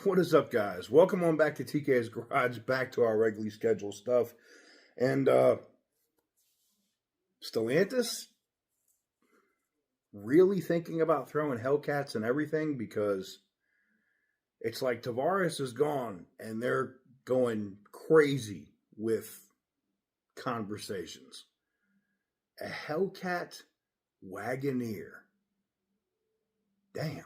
What is up, guys? Welcome on back to TK's Garage, back to our regularly scheduled stuff. And Stellantis really thinking about throwing Hellcats and everything, because it's like Tavares is gone and they're going crazy with conversations. A Hellcat Wagoneer. Damn.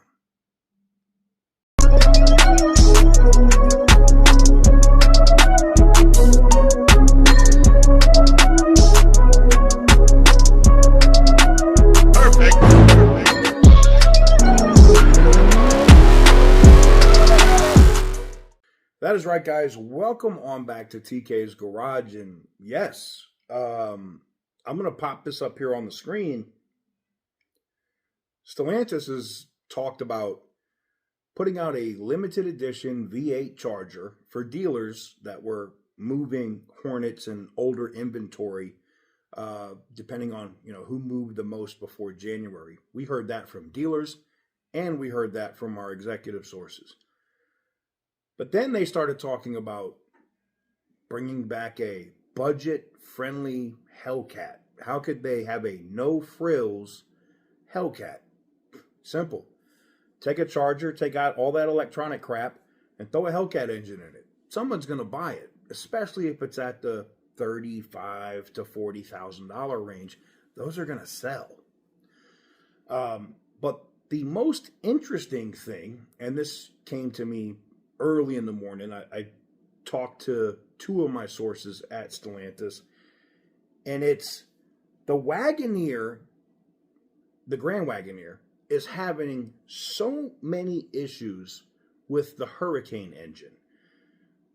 That is right, guys. Welcome on back to TK's Garage. And yes, I'm going to pop this up here on the screen. Stellantis has talked about putting out a limited edition V8 Charger for dealers that were moving Hornets and older inventory, depending on who moved the most before January. We heard that from dealers, and we heard that from our executive sources. But then they started talking about bringing back a budget-friendly Hellcat. How could they have a no-frills Hellcat? Simple. Take a Charger, take out all that electronic crap, and throw a Hellcat engine in it. Someone's going to buy it, especially if it's at the $35,000 to $40,000 range. Those are going to sell. But the most interesting thing, and this came to me early in the morning, I talked to two of my sources at Stellantis, and it's the Wagoneer, the Grand Wagoneer, is having so many issues with the Hurricane engine.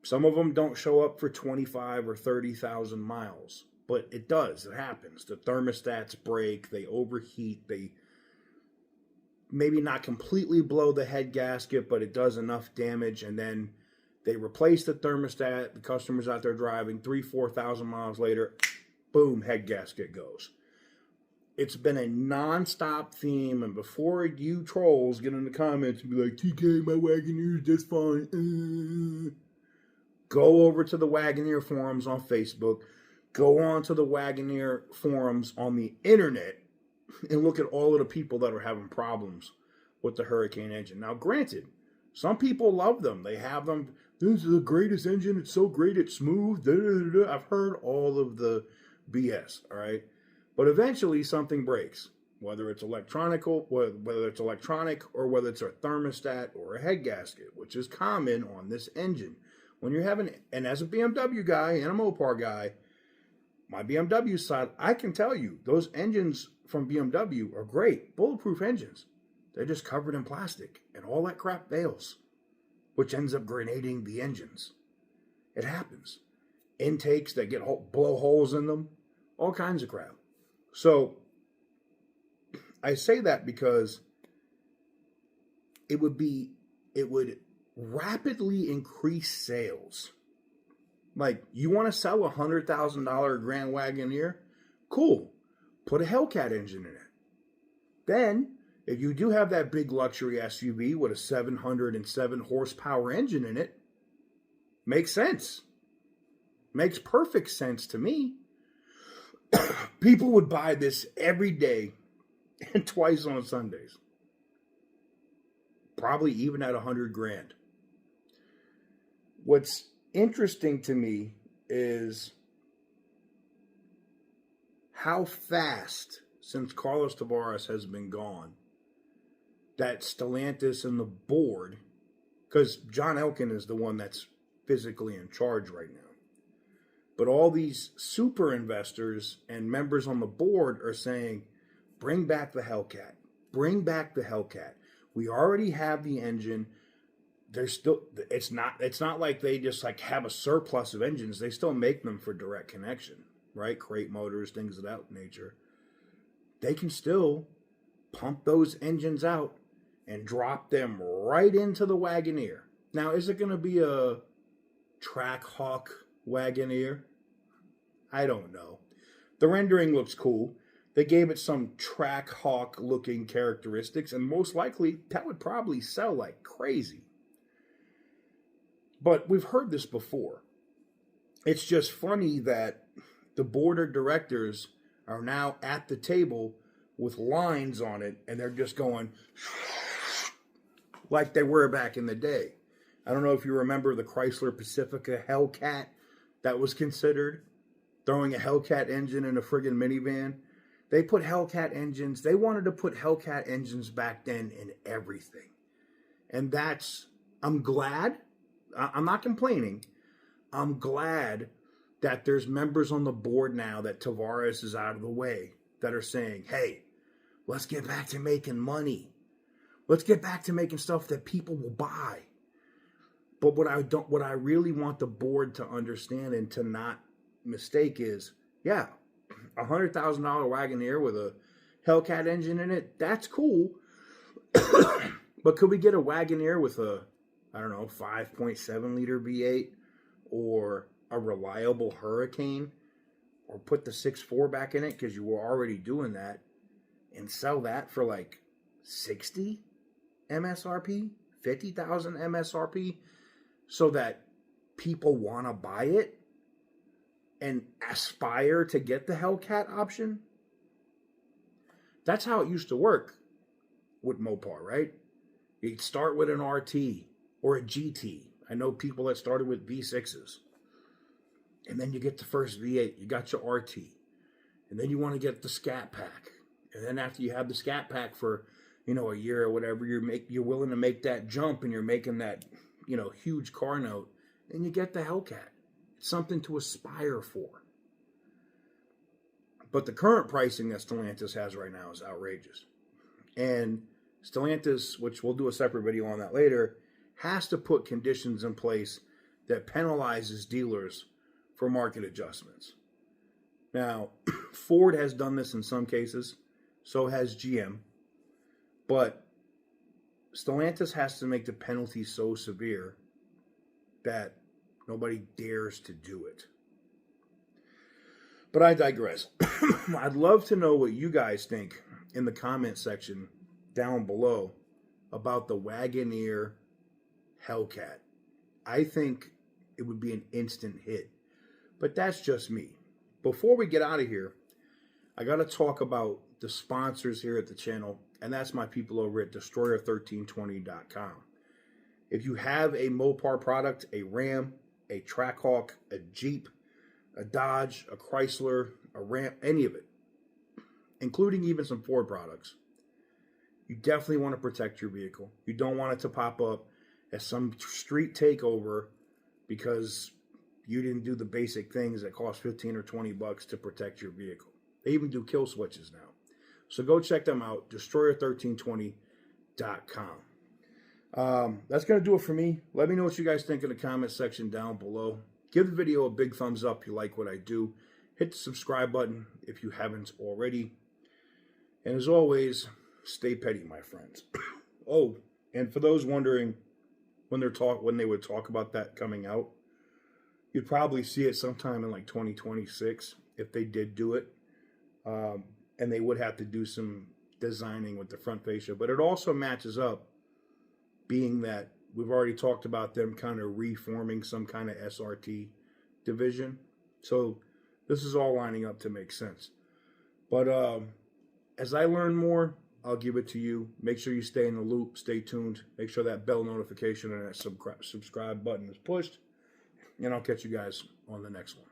Some of them don't show up for 25 or 30,000 miles, but it does. It happens. The thermostats break, they overheat, they maybe not completely blow the head gasket, but it does enough damage, and then they replace the thermostat. The customer's out there driving 4,000 miles later, boom, head gasket goes. It's been a non-stop theme, and before you trolls get in the comments and be like, TK, my Wagoneer is just fine, go over to the Wagoneer forums on Facebook, go on to the Wagoneer forums on the internet, and look at all of the people that are having problems with the Hurricane engine. Now, granted, some people love them. They have them. This is the greatest engine. It's so great. It's smooth. Da, da, da. I've heard all of the BS, all right? But eventually something breaks, whether it's electronic or whether it's a thermostat or a head gasket, which is common on this engine. When you're having, and as a BMW guy and a Mopar guy, my BMW side, I can tell you, those engines from BMW are great, bulletproof engines. They're just covered in plastic, and all that crap fails, which ends up grenading the engines. It happens. Intakes that get blow holes in them, all kinds of crap. So I say that because it would rapidly increase sales. Like, you want to sell a $100,000 Grand Wagoneer? Cool. Put a Hellcat engine in it. Then, if you do have that big luxury SUV with a 707 horsepower engine in it, makes sense. Makes perfect sense to me. People would buy this every day and twice on Sundays. Probably even at $100,000. What's interesting to me is how fast, since Carlos Tavares has been gone, that Stellantis and the board, because John Elkann is the one that's physically in charge right now, but all these super investors and members on the board are saying, bring back the Hellcat. Bring back the Hellcat. We already have the engine. It's not like they just like have a surplus of engines. They still make them for direct connection, right? Crate motors, things of that nature. They can still pump those engines out and drop them right into the Wagoneer. Now, is it going to be a Trackhawk Wagoneer? I don't know. The rendering looks cool. They gave it some Trackhawk looking characteristics, and most likely that would probably sell like crazy. But we've heard this before. It's just funny that the board of directors are now at the table with lines on it, and they're just going like they were back in the day. I don't know if you remember the Chrysler Pacifica Hellcat that was considered, throwing a Hellcat engine in a friggin' minivan. They put Hellcat engines, they wanted to put Hellcat engines back then in everything. And that's, I'm glad, I'm not complaining, I'm glad that there's members on the board now that Tavares is out of the way that are saying, hey, let's get back to making money. Let's get back to making stuff that people will buy. But what I really want the board to understand and to not mistake is, yeah, $100,000 Wagoneer with a Hellcat engine in it, that's cool. But could we get a Wagoneer with a, I don't know, 5.7 liter V8 or a reliable Hurricane, or put the 6.4 back in it because you were already doing that, and sell that for like 60 MSRP, 50,000 MSRP, so that people want to buy it and aspire to get the Hellcat option? That's how it used to work with Mopar, right? You'd start with an RT or a GT. I know people that started with V6s. And then you get the first V8, you got your RT. And then you want to get the Scat Pack. And then after you have the Scat Pack for, a year or whatever, you're willing to make that jump and you're making that, huge car note, and you get the Hellcat. It's something to aspire for. But the current pricing that Stellantis has right now is outrageous. And Stellantis, which we'll do a separate video on that later, has to put conditions in place that penalizes dealers for market adjustments. Now, Ford has done this in some cases, so has GM, but Stellantis has to make the penalty so severe that nobody dares to do it. But I digress. I'd love to know what you guys think in the comment section down below about the Wagoneer Hellcat. I think it would be an instant hit. But that's just me. Before we get out of here, I got to talk about the sponsors here at the channel, and that's my people over at Destroyer1320.com. If you have a Mopar product, a Ram, a Trackhawk, a Jeep, a Dodge, a Chrysler, a Ram, any of it, including even some Ford products, you definitely want to protect your vehicle. You don't want it to pop up as some street takeover because you didn't do the basic things that cost 15 or 20 bucks to protect your vehicle. They even do kill switches now. So go check them out, Destroyer1320.com. That's going to do it for me. Let me know what you guys think in the comment section down below. Give the video a big thumbs up if you like what I do. Hit the subscribe button if you haven't already. And as always, stay petty, my friends. Oh, and for those wondering when they would talk about that coming out, you'd probably see it sometime in like 2026 if they did do it. And they would have to do some designing with the front fascia. But it also matches up, being that we've already talked about them kind of reforming some kind of SRT division. So this is all lining up to make sense. But as I learn more, I'll give it to you. make sure you stay in the loop. Stay tuned. Make sure that bell notification and that subscribe button is pushed. And I'll catch you guys on the next one.